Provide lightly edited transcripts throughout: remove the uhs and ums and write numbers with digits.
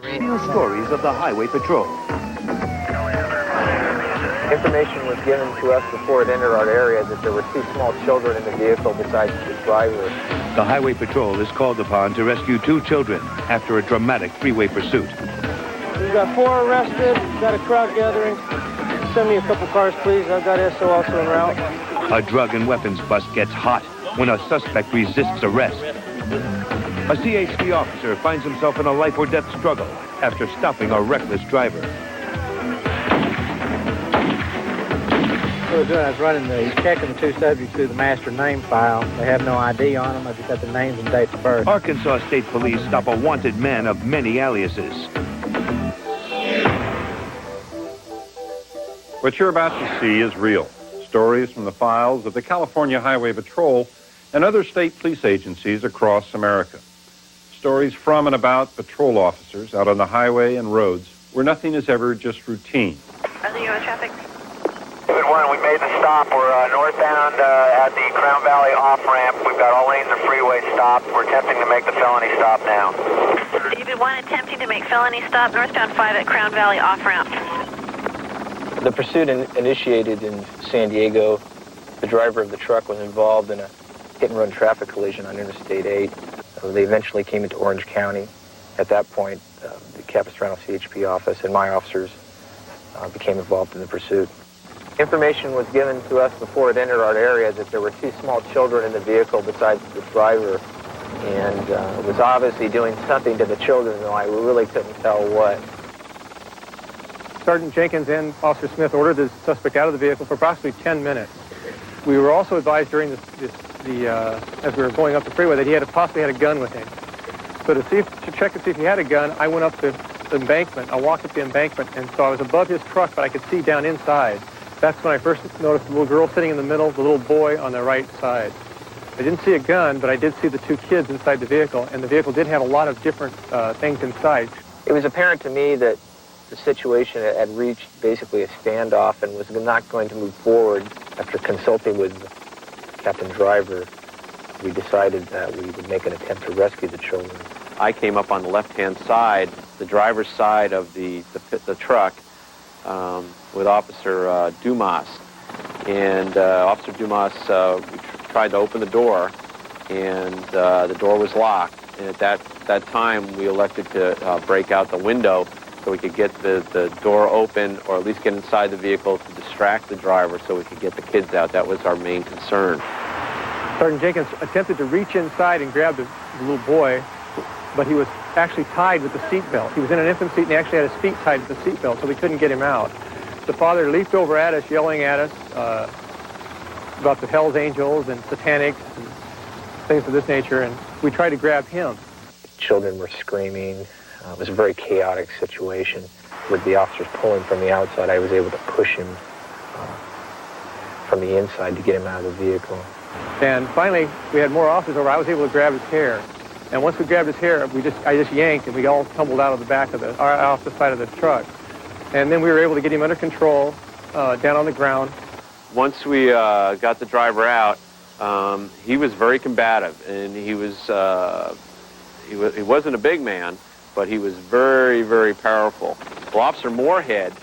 Real stories of the Highway Patrol. Information was given to us before it entered our area that there were two small children in the vehicle besides the driver. The Highway Patrol is called upon to rescue two children after a dramatic freeway pursuit. We've got 4 arrested, got a crowd gathering. Send me a couple cars, please. I've got SO also en route. A drug and weapons bust gets hot when a suspect resists arrest. A CHP officer finds himself in a life-or-death struggle after stopping a reckless driver. What I was doing, I was checking the two subjects through the master name file. They have no ID on them. I just got the names and dates of birth. Arkansas State Police stop a wanted man of many aliases. What you're about to see is real. Stories from the files of the California Highway Patrol and other state police agencies across America. Stories from and about patrol officers out on the highway and roads where nothing is ever just routine. Are you on traffic? David 1, we made the stop. We're northbound at the Crown Valley off-ramp. We've got all lanes of freeway stopped. We're attempting to make the felony stop now. David 1 attempting to make felony stop northbound 5 at Crown Valley off-ramp. The pursuit initiated in San Diego. The driver of the truck was involved in a hit-and-run traffic collision on Interstate 8. They eventually came into Orange County. At that point, the Capistrano CHP office and my officers became involved in the pursuit. Information was given to us before it entered our area that there were two small children in the vehicle besides the driver, and it was obviously doing something to the children, though I really couldn't tell what. Sergeant Jenkins and Officer Smith ordered the suspect out of the vehicle for approximately 10 minutes. We were also advised during as we were going up the freeway that he had possibly had a gun with him. So to check to see if he had a gun, I went up the embankment. I walked up the embankment, and so I was above his truck, but I could see down inside. That's when I first noticed the little girl sitting in the middle, the little boy on the right side. I didn't see a gun, but I did see the two kids inside the vehicle, and the vehicle did have a lot of different things inside. It was apparent to me that the situation had reached basically a standoff and was not going to move forward. After consulting with Captain Driver, we decided that we would make an attempt to rescue the children. I came up on the left-hand side, the driver's side of the truck, with Officer Dumas. And Officer Dumas tried to open the door, and the door was locked. And at that time, we elected to break out the window so we could get the door open, or at least get inside the vehicle to distract the driver so we could get the kids out. That was our main concern. Sergeant Jenkins attempted to reach inside and grab the little boy, but he was actually tied with the seat belt. He was in an infant seat, and he actually had his feet tied to the seat belt, so we couldn't get him out. The father leaped over at us, yelling at us about the Hell's Angels and satanics and things of this nature, and we tried to grab him. Children were screaming. It was a very chaotic situation. With the officers pulling from the outside, I was able to push him from the inside to get him out of the vehicle. And finally, we had more officers over. I was able to grab his hair. And once we grabbed his hair, I just yanked, and we all tumbled out of the back of off the side of the truck. And then we were able to get him under control, down on the ground. Once we got the driver out, he was very combative, and he wasn't a big man, but he was very, very powerful. Well, Officer Moorhead,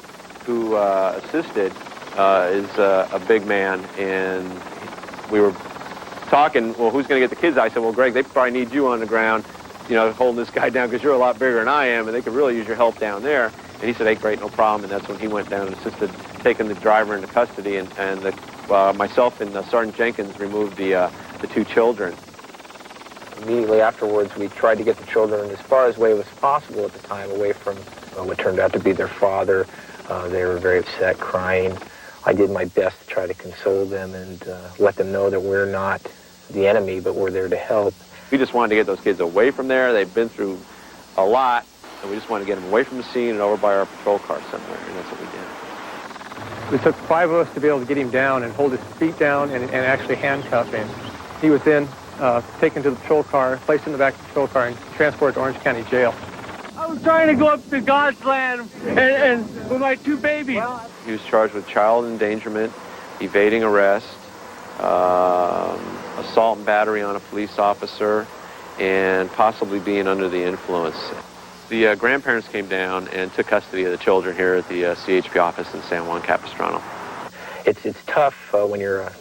who assisted, is a big man, and we were talking, well, who's going to get the kids? I said, well, Greg, they probably need you on the ground, holding this guy down, because you're a lot bigger than I am, and they could really use your help down there. And he said, hey, great, no problem. And that's when he went down and assisted taking the driver into custody, and myself and Sergeant Jenkins removed the two children. Immediately afterwards, we tried to get the children as far away as possible at the time, away from what turned out to be their father. They were very upset, crying. I did my best to try to console them and let them know that we're not the enemy, but we're there to help. We just wanted to get those kids away from there. They've been through a lot, and we just wanted to get them away from the scene and over by our patrol car somewhere, and that's what we did. It took 5 of us to be able to get him down and hold his feet down and actually handcuff him. He was then taken to the patrol car, placed in the back of the patrol car, and transported to Orange County Jail. I was trying to go up to God's land and with my 2 babies. He was charged with child endangerment, evading arrest, assault and battery on a police officer, and possibly being under the influence. The grandparents came down and took custody of the children here at the CHP office in San Juan Capistrano. It's tough when you're a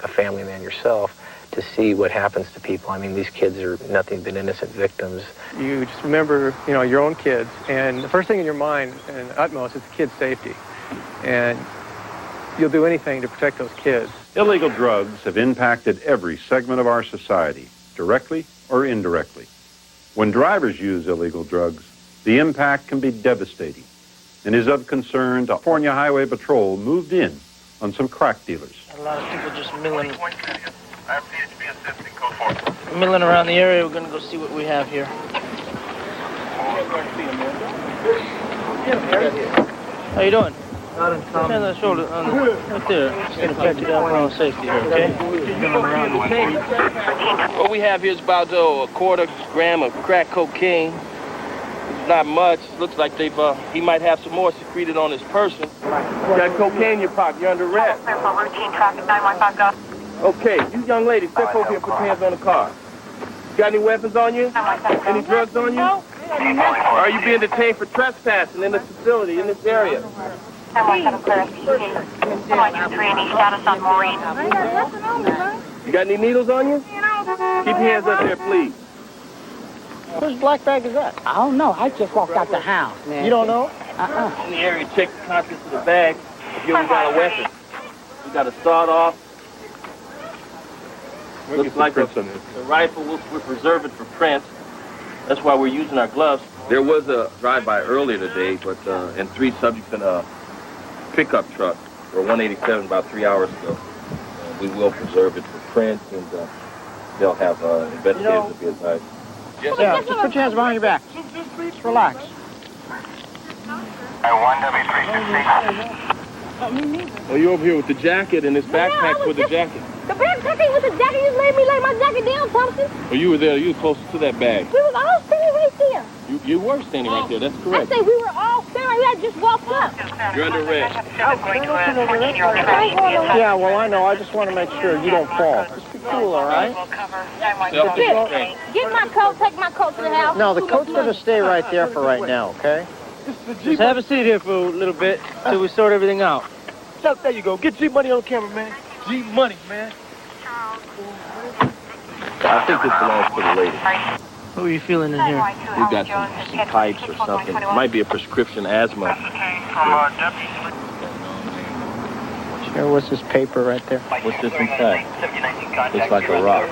family man yourself to see what happens to people. I mean, these kids are nothing but innocent victims. You just remember, your own kids, and the first thing in your mind and utmost is the kids' safety. And you'll do anything to protect those kids. Illegal drugs have impacted every segment of our society, directly or indirectly. When drivers use illegal drugs, the impact can be devastating and is of concern. California Highway Patrol moved in on some crack dealers. A lot of people just milling around the area. We're going to go see what we have here. How you doing? Stand on the shoulder, right there. Just going to pat you down for our safety here, okay? What we have here is about a quarter gram of crack cocaine. It's not much. Looks like he might have some more secreted on his person. You got cocaine in your pocket. You're under arrest. Routine traffic 915 go. Okay, you young ladies, step over here and put your hands on the car. Got any weapons on you? Any drugs on you? No. Are you being detained for trespassing in this facility, in this area? 917 clear. 123, any status on Maury? You got any needles on you? Keep your hands up there, please. Whose black bag is that? I don't know. I just walked out the house, man. You don't know? Uh-uh. In the area, check the contents of the bag. You only got a weapon. You got a sawed-off. Looks like a rifle. We're preserving for prints. That's why we're using our gloves. There was a drive-by earlier today, but and 3 subjects in a pickup truck, or 187, about 3 hours ago. We will preserve it for prints, and they'll have investigators to be advised. Yeah, just put your hands behind your back. Just relax. 1W366. Oh, you're over here with the jacket, and this backpack with the jacket. The backpack with the jacket, you made me lay my jacket down, Thompson. Oh, you were there. You were closer to that bag. We was all standing right there. You were standing right there. That's I correct. say we were all standing right there. I just walked up. You're under arrest. Yeah, well, I know. I just want to make sure you don't fall. Just be cool, all right? Get my coat, take my coat to the house. No, the coat's going to stay right there for right now, okay? Just have a seat here for a little bit till we sort everything out. There you go. Get G-Money on camera, man. G-Money, man. I think this belongs to the lady. What are you feeling in here? We've got some pipes or something. It might be a prescription asthma. Here, what's this paper right there? What's this inside? It's like a rock.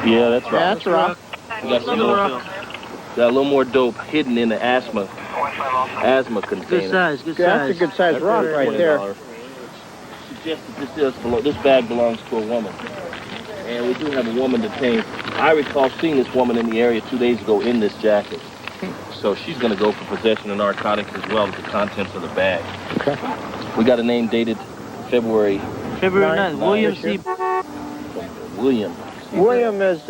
Yeah, that's rock. Yeah, that's rock. We got some more. Got a little more dope hidden in the asthma container. Good size. That's a good size rock right there. Suggested this bag belongs to a woman. And we do have a woman detained. I recall seeing this woman in the area 2 days ago in this jacket. So she's going to go for possession of narcotics as well as the contents of the bag. Okay. We got a name dated February 9th. William C. William. William is,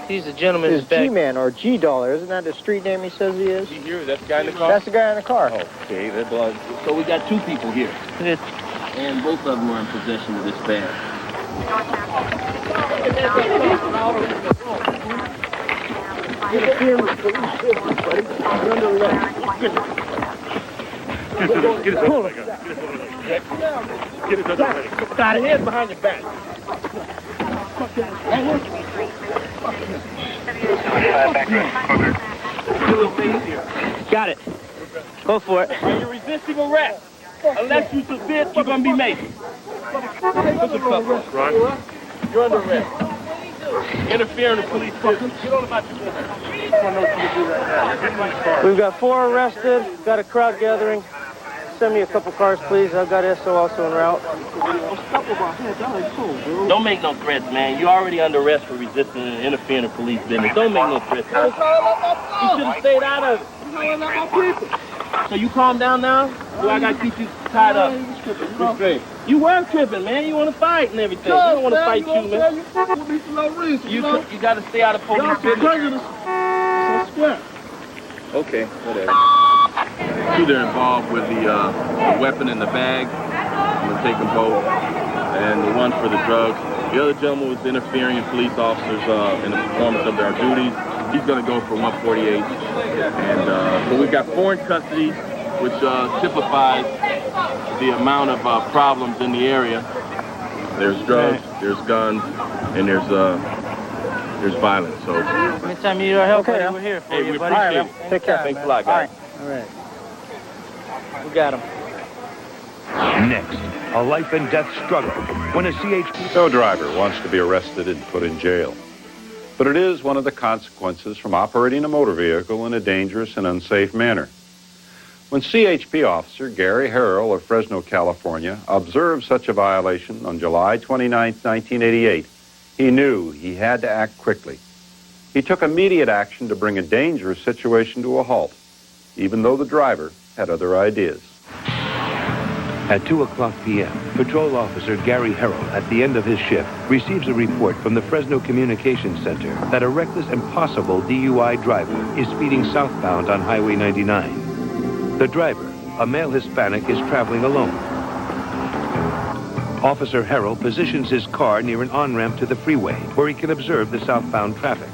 He's a gentleman. is G-Man or G-Dollar. Isn't that the street name he says he is? That's the guy in the car? That's the guy in the car. Okay, that belongs. So we got 2 people here. And both of them are in possession of this bag. Got it. Hands behind your back. Got it. Go for it. Are you resisting arrest? Unless you submit, you're going to be made. Ron, you're under arrest. Interfering with police business. Get on about your business. We've got 4 arrested, got a crowd gathering. Send me a couple cars, please. I've got SO also en route. Don't make no threats, man. You're already under arrest for resisting and interfering with police business. Don't make no threats. You should have stayed out of it. So you calm down now? Or I got to keep you tied up? You were tripping, man. You want to fight and everything. You don't want to fight you, man. You got to stay out of police business. Okay, whatever. 2 they're involved with the weapon in the bag. I'm going to take them both. And the one for the drugs. The other gentleman was interfering in police officers in the performance of their duties. He's going to go for 148. And so we've got 4 in custody, which typifies the amount of problems in the area. There's drugs, there's guns, and there's violence. So anytime you need our help, we're here for you, we buddy. appreciate it. Take care. Thanks a lot, guys. All right. We got him. Next, a life and death struggle when a CHP... No driver wants to be arrested and put in jail. But it is one of the consequences from operating a motor vehicle in a dangerous and unsafe manner. When CHP officer Gary Harrell of Fresno, California, observed such a violation on July 29, 1988, he knew he had to act quickly. He took immediate action to bring a dangerous situation to a halt, even though the driver had other ideas. At 2:00 p.m., Patrol Officer Gary Harrell, at the end of his shift, receives a report from the Fresno Communications Center that a reckless and possible DUI driver is speeding southbound on Highway 99. The driver, a male Hispanic, is traveling alone. Officer Harrell positions his car near an on-ramp to the freeway, where he can observe the southbound traffic.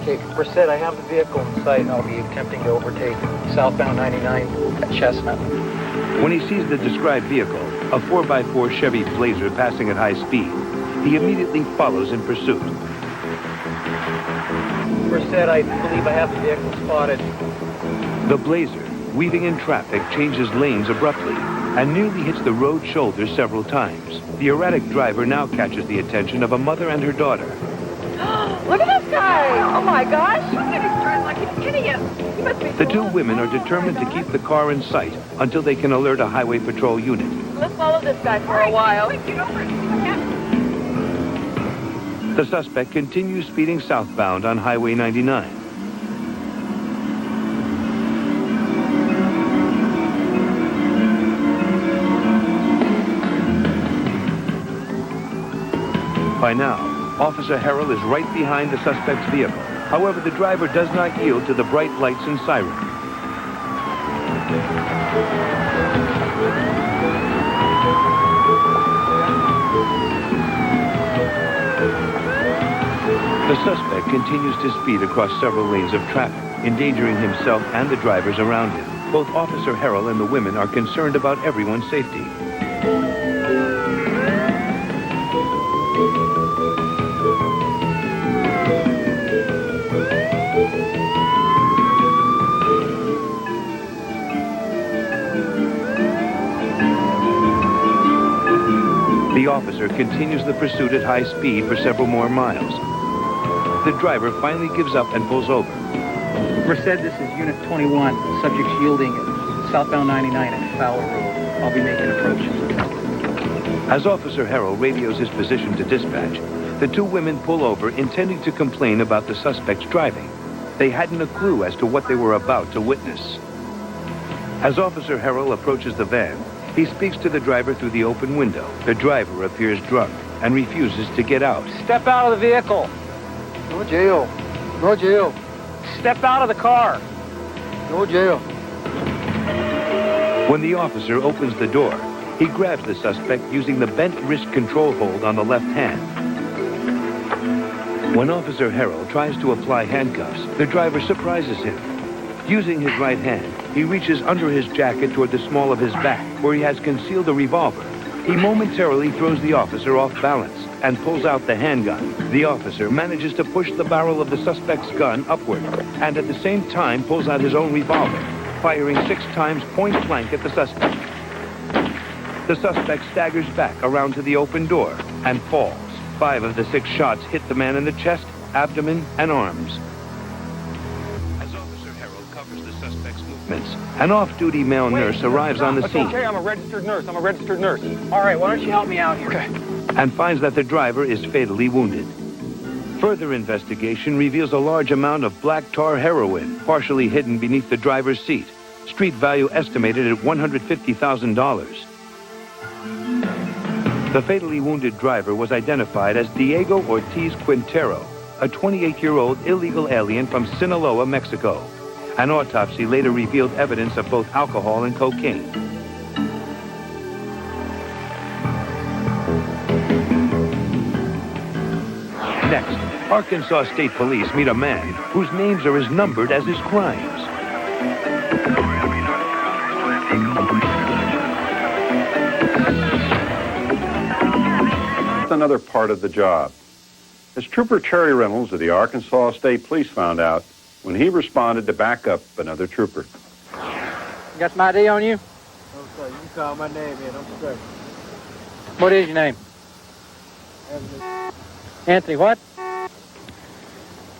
Okay, Brissett, I have the vehicle in sight. I'll be attempting to overtake southbound 99 at Chestnut. When he sees the described vehicle, a 4x4 Chevy Blazer passing at high speed, he immediately follows in pursuit. Brissett, I believe I have the vehicle spotted. The Blazer, weaving in traffic, changes lanes abruptly and nearly hits the road shoulder several times. The erratic driver now catches the attention of a mother and her daughter. Look at this guy! Oh my gosh! He's getting dressed like an idiot. He must be The 2 women are determined to keep the car in sight until they can alert a highway patrol unit. Let's follow this guy for a while. The suspect continues speeding southbound on Highway 99. By now, Officer Harrell is right behind the suspect's vehicle. However, the driver does not yield to the bright lights and siren. The suspect continues to speed across several lanes of traffic, endangering himself and the drivers around him. Both Officer Harrell and the women are concerned about everyone's safety. The officer continues the pursuit at high speed for several more miles. The driver finally gives up and pulls over. Brissett, this is Unit 21. Subject's yielding at southbound 99 at Fowler Road. I'll be making approaches. As Officer Harrell radios his position to dispatch, the 2 women pull over, intending to complain about the suspect's driving. They hadn't a clue as to what they were about to witness. As Officer Harrell approaches the van, he speaks to the driver through the open window. The driver appears drunk and refuses to get out. Step out of the vehicle. No jail. No jail. Step out of the car. No jail. When the officer opens the door, he grabs the suspect using the bent wrist control hold on the left hand. When Officer Harrell tries to apply handcuffs, the driver surprises him. Using his right hand, he reaches under his jacket toward the small of his back, where he has concealed a revolver. He momentarily throws the officer off balance and pulls out the handgun. The officer manages to push the barrel of the suspect's gun upward and at the same time pulls out his own revolver, firing 6 times point blank at the suspect. The suspect staggers back around to the open door and falls. 5 of the 6 shots hit the man in the chest, abdomen, and arms. As Officer Harrell covers the suspect's movements, an off-duty male nurse arrives on the scene. Okay, I'm a registered nurse. All right, why don't you help me out here? Okay. And finds that the driver is fatally wounded. Further investigation reveals a large amount of black tar heroin, partially hidden beneath the driver's seat. Street value estimated at $150,000. The fatally wounded driver was identified as Diego Ortiz Quintero, a 28-year-old illegal alien from Sinaloa, Mexico. An autopsy later revealed evidence of both alcohol and cocaine. Next, Arkansas State Police meet a man whose names are as numbered as his crimes. Another part of the job. As Trooper Terry Reynolds of the Arkansas State Police found out when he responded to back up another trooper. You got some ID on you? No, sir. You can call my name in. I'm straight. What is your name? Anthony what?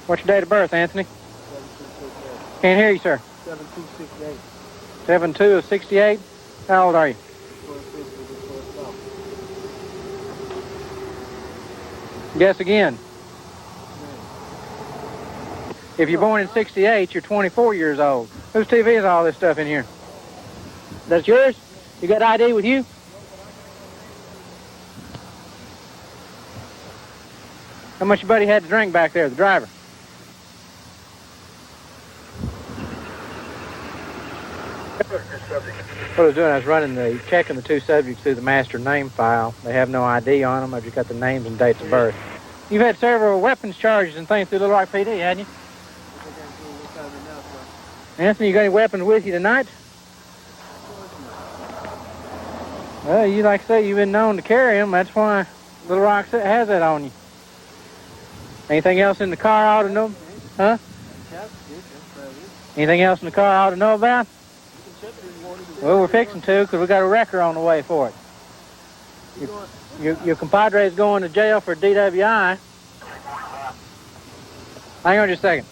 What's your date of birth, Anthony? 7268. Can't hear you, sir. 7268. 72 of 68? How old are you? Guess again. If you're born in 68, you're 24 years old. Whose TV is all this stuff in here? That's yours? You got ID with you? How much your buddy had to drink back there, the driver? What I was doing, I was checking the two subjects through the master name file. They have no ID on them. I've just got the names and dates of birth. You've had several weapons charges and things through Little Rock PD, hadn't you? Anthony, you got any weapons with you tonight? Well, you like to say you've been known to carry them. That's why Little Rock has that on you. Anything else in the car I ought to know? Huh? Anything else in the car I ought to know about? Well, we're fixing to, because we got a wrecker on the way for it. Your compadre is going to jail for DWI. Hang on just a second.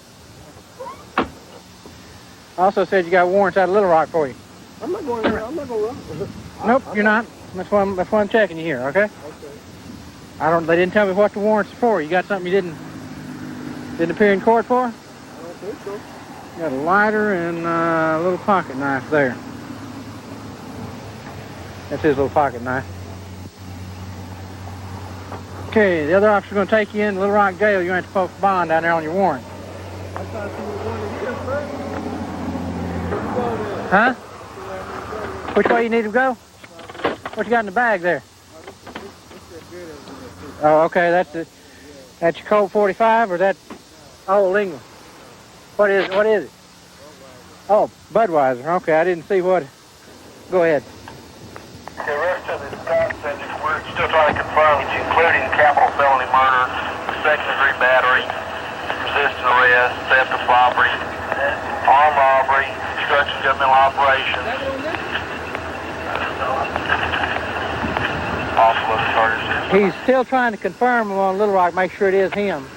Also said you got warrants out of Little Rock for you. I'm not going to run. Nope, you're not. That's why I'm checking you here, okay? Okay. They didn't tell me what the warrants are for. You got something you didn't appear in court for? I don't think so. You got a lighter and a little pocket knife there. That's his little pocket knife. Okay, the other officer's going to take you in Little Rock Jail. You're going to have to post a bond down there on your warrant. I thought you were going to here first. Huh? Which way you need to go? What you got in the bag there? Oh, okay, that's your Colt 45, or that old England? What is it? Oh, Budweiser. Okay, I didn't see what. Go ahead. The rest of the Scott subjects, we're still trying to confirm, including capital felony murder, second-degree battery, resisting arrest, theft of property, armed robbery, obstruction of governmental operation. Also other charges. He's still trying to confirm them on Little Rock, make sure it is him.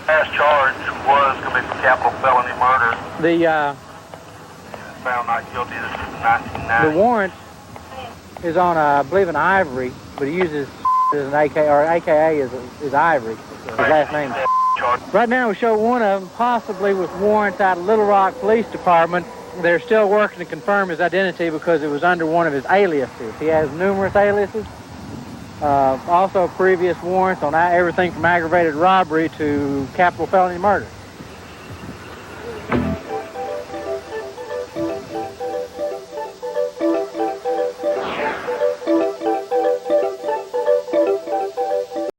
Last charge was going to be for capital felony murder. Found not guilty of 1990. The warrant is on, I believe, an Ivory, but he uses as an AK, or AKA is Ivory. His last name. Right now we show one of them, possibly with warrants out of Little Rock Police Department. They're still working to confirm his identity because it was under one of his aliases. He has numerous aliases. Also previous warrants on everything from aggravated robbery to capital felony murder.